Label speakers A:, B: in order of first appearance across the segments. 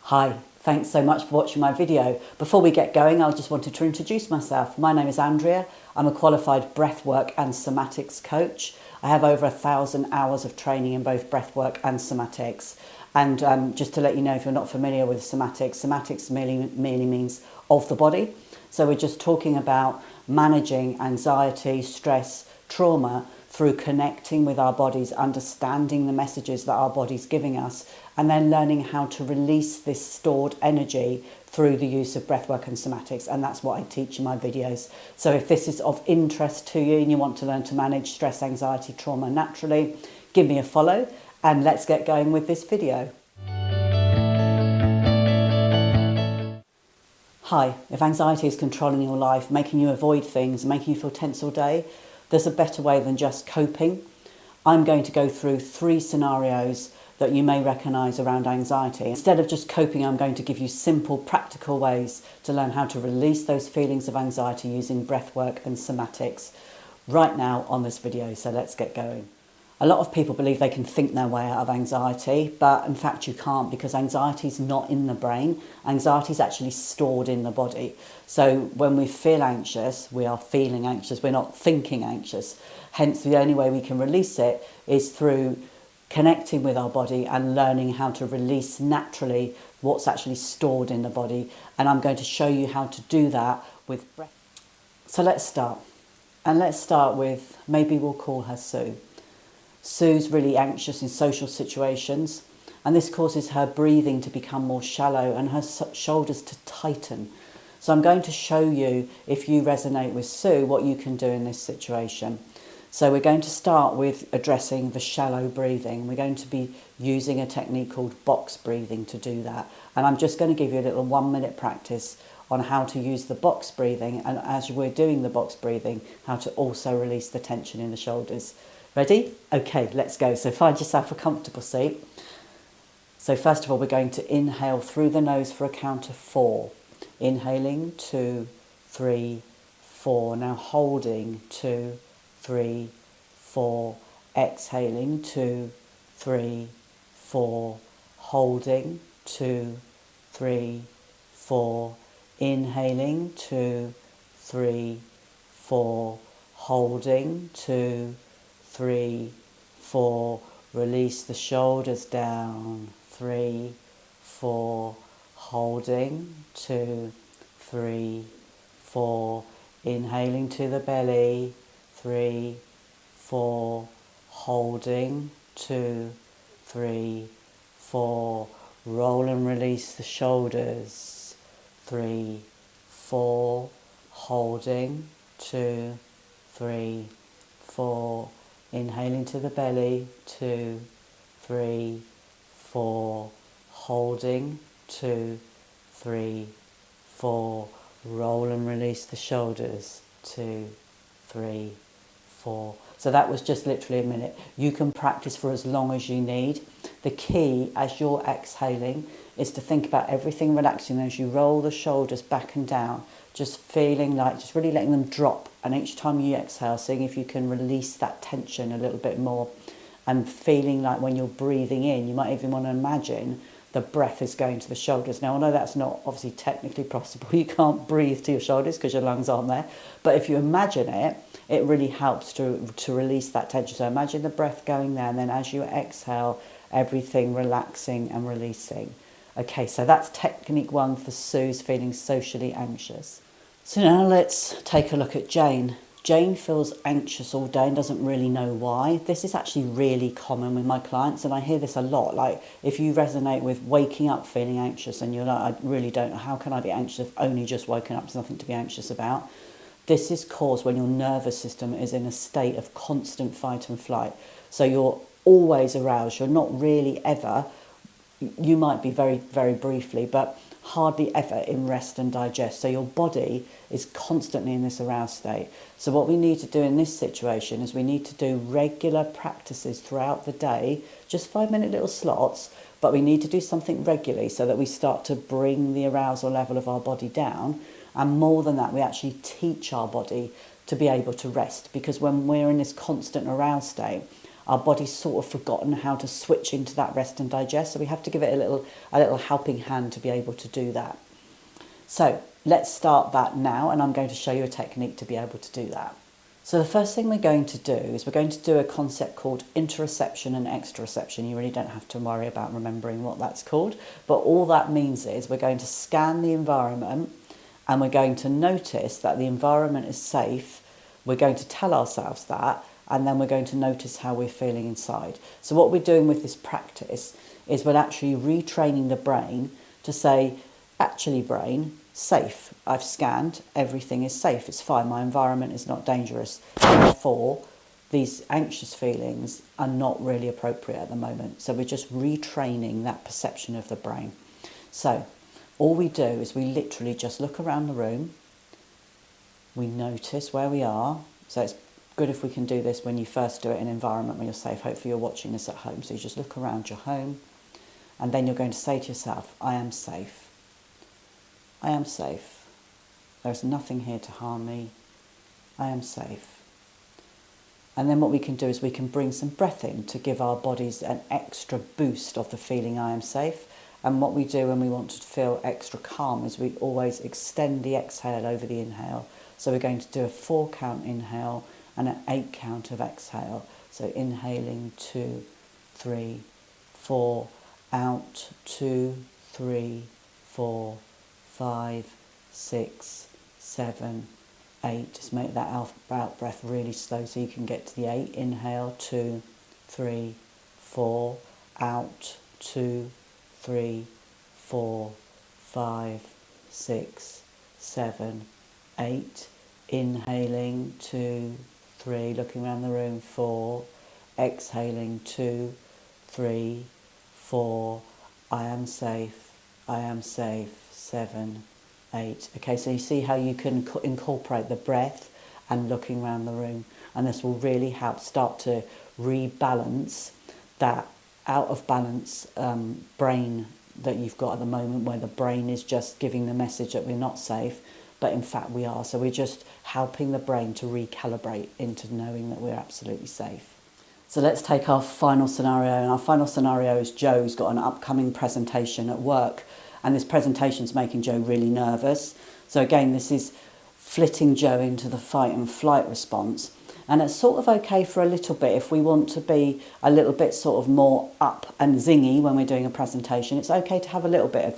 A: Hi, thanks so much for watching my video. Before we get going, I just wanted to introduce myself. My name is Andrea. I'm a qualified breathwork and somatics coach. I have over 1,000 hours of training in both breathwork and somatics. And just to let you know, if you're not familiar with somatics merely means of the body. So we're just talking about managing anxiety, stress, trauma through connecting with our bodies, understanding the messages that our body's giving us, and then learning how to release this stored energy through the use of breathwork and somatics. And that's what I teach in my videos. So if this is of interest to you and you want to learn to manage stress, anxiety, trauma naturally, give me a follow and let's get going with this video. Hi, if anxiety is controlling your life, making you avoid things, making you feel tense all day, there's a better way than just coping. I'm going to go through 3 scenarios that you may recognise around anxiety. Instead of just coping, I'm going to give you simple, practical ways to learn how to release those feelings of anxiety using breathwork and somatics right now on this video. So let's get going. A lot of people believe they can think their way out of anxiety, but in fact you can't, because anxiety is not in the brain. Anxiety is actually stored in the body. So when we feel anxious, we are feeling anxious, we're not thinking anxious. Hence the only way we can release it is through connecting with our body and learning how to release naturally what's actually stored in the body. And I'm going to show you how to do that with breath. So let's start. And let's start with, maybe we'll call her Sue. Sue's really anxious in social situations, and this causes her breathing to become more shallow and her shoulders to tighten. So I'm going to show you, if you resonate with Sue, what you can do in this situation. So we're going to start with addressing the shallow breathing. We're going to be using a technique called box breathing to do that. And I'm just going to give you a little 1-minute practice on how to use the box breathing, and as we're doing the box breathing, how to also release the tension in the shoulders. Ready? Okay, let's go. So find yourself a comfortable seat. So first of all, we're going to inhale through the nose for a count of 4. Inhaling, 2, 3, 4. Now holding, 2, 3, 4. Exhaling, 2, 3, 4. Holding, 2, 3, 4. Inhaling, 2, 3, 4. Holding, 2, 3, 4. Release the shoulders down. 3, 4. Holding. 2, 3, 4. Inhaling to the belly. 3, 4. Holding. 2, 3, 4. Roll and release the shoulders. 3, 4. Holding. 2, 3, 4. Inhaling to the belly, 2, 3, 4. Holding, 2, 3, 4. Roll and release the shoulders, 2, 3, 4. So that was just literally a minute. You can practice for as long as you need. The key, as you're exhaling, is to think about everything relaxing as you roll the shoulders back and down, just feeling like, just really letting them drop. And each time you exhale, seeing if you can release that tension a little bit more, and feeling like when you're breathing in, you might even want to imagine the breath is going to the shoulders. Now, I know that's not obviously technically possible. You can't breathe to your shoulders because your lungs aren't there. But if you imagine it, it really helps to release that tension. So imagine the breath going there, and then as you exhale, everything relaxing and releasing. Okay, so that's technique 1 for Sue's feeling socially anxious. So now let's take a look at Jane. Jane feels anxious all day and doesn't really know why. This is actually really common with my clients, and I hear this a lot. Like, if you resonate with waking up feeling anxious and you're like, I really don't know, how can I be anxious if only just woken up, there's nothing to be anxious about. This is caused when your nervous system is in a state of constant fight and flight. So you're always aroused. You're not really ever, you might be very, very briefly, but hardly ever in rest and digest. So your body is constantly in this aroused state. So what we need to do in this situation is we need to do regular practices throughout the day, just 5-minute little slots, but we need to do something regularly so that we start to bring the arousal level of our body down. And more than that, we actually teach our body to be able to rest, because when we're in this constant aroused state, our body's sort of forgotten how to switch into that rest and digest. So we have to give it a little helping hand to be able to do that. So let's start that now, and I'm going to show you a technique to be able to do that. So the first thing we're going to do is we're going to do a concept called interoception and exteroception. You really don't have to worry about remembering what that's called, but all that means is we're going to scan the environment and we're going to notice that the environment is safe. We're going to tell ourselves that, and then we're going to notice how we're feeling inside. So what we're doing with this practice is we're actually retraining the brain to say, actually brain, safe. I've scanned, everything is safe, it's fine, my environment is not dangerous. Therefore, these anxious feelings are not really appropriate at the moment. So we're just retraining that perception of the brain. So all we do is we literally just look around the room, we notice where we are. So it's good if we can do this when you first do it in an environment where you're safe. Hopefully you're watching this at home. So you just look around your home, and then you're going to say to yourself, I am safe. I am safe. There's nothing here to harm me. I am safe. And then what we can do is we can bring some breath in to give our bodies an extra boost of the feeling I am safe. And what we do when we want to feel extra calm is we always extend the exhale over the inhale. So we're going to do a 4 count inhale and an 8 count of exhale. So inhaling 2, 3, 4, out 2, 3, 4, 5, 6, 7, 8. Just make that out breath really slow so you can get to the 8. Inhale 2, 3, 4, out 2, 3, 4, 5, 6, 7, 8. Inhaling 2, 3, looking around the room 4, exhaling 2, 3, 4. I am safe. I am safe. 7, 8. Okay, so you see how you can incorporate the breath and looking around the room, and this will really help start to rebalance that out of balance brain that you've got at the moment, where the brain is just giving the message that we're not safe, but in fact we are. So we're just helping the brain to recalibrate into knowing that we're absolutely safe. So let's take our final scenario, and our final scenario is Joe's got an upcoming presentation at work, and this presentation's making Joe really nervous. So again, this is flitting Joe into the fight and flight response. And it's sort of okay for a little bit if we want to be a little bit sort of more up and zingy when we're doing a presentation. It's okay to have a little bit of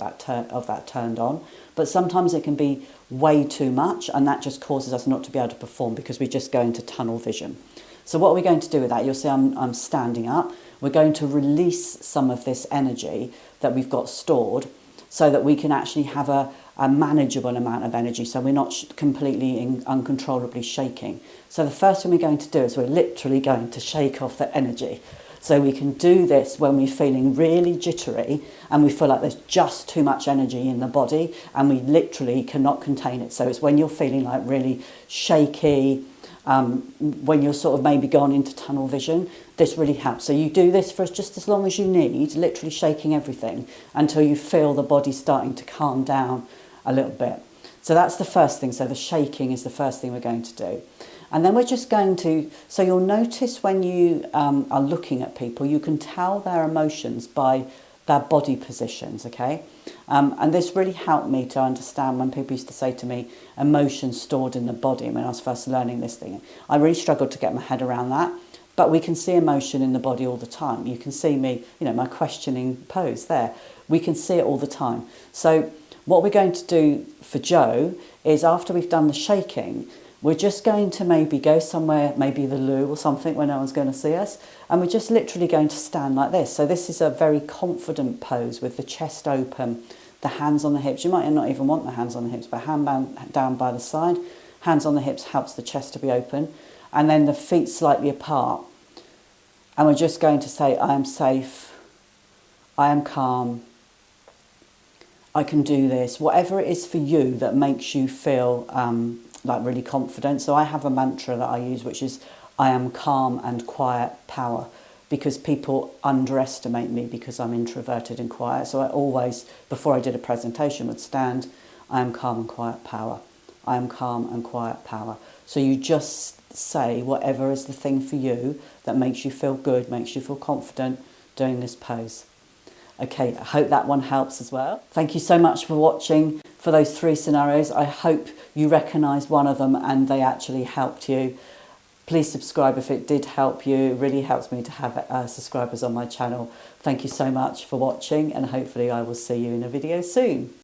A: that turned on, but sometimes it can be way too much, and that just causes us not to be able to perform because we just go into tunnel vision. So what are we going to do with that? You'll see I'm standing up. We're going to release some of this energy that we've got stored, so that we can actually have a manageable amount of energy, so we're not completely uncontrollably shaking. So the first thing we're going to do is we're literally going to shake off the energy. So we can do this when we're feeling really jittery and we feel like there's just too much energy in the body and we literally cannot contain it. So it's when you're feeling like really shaky, when you're sort of maybe gone into tunnel vision, this really helps. So you do this for just as long as you need, literally shaking everything until you feel the body starting to calm down a little bit. So that's the first thing. So the shaking is the first thing we're going to do. And then we're just going to, so you'll notice when you are looking at people, you can tell their emotions by their body positions, okay? And this really helped me to understand when people used to say to me, emotions stored in the body, when I was first learning this thing. I really struggled to get my head around that. But we can see emotion in the body all the time. You can see me, my questioning pose there. We can see it all the time. So what we're going to do for Joe is after we've done the shaking, we're just going to maybe go somewhere, maybe the loo or something where no one's going to see us. And we're just literally going to stand like this. So this is a very confident pose with the chest open, the hands on the hips. You might not even want the hands on the hips, but hand down by the side. Hands on the hips helps the chest to be open. And then the feet slightly apart. And we're just going to say, I am safe, I am calm, I can do this. Whatever it is for you that makes you feel like really confident. So I have a mantra that I use, which is, I am calm and quiet power, because people underestimate me because I'm introverted and quiet. So I always, before I did a presentation, would stand, I am calm and quiet power. I am calm and quiet power. So you just say whatever is the thing for you that makes you feel good, makes you feel confident doing this pose. Okay, I hope that one helps as well. Thank you so much for watching for those 3 scenarios. I hope you recognised one of them and they actually helped you. Please subscribe if it did help you. It really helps me to have subscribers on my channel. Thank you so much for watching, and hopefully I will see you in a video soon.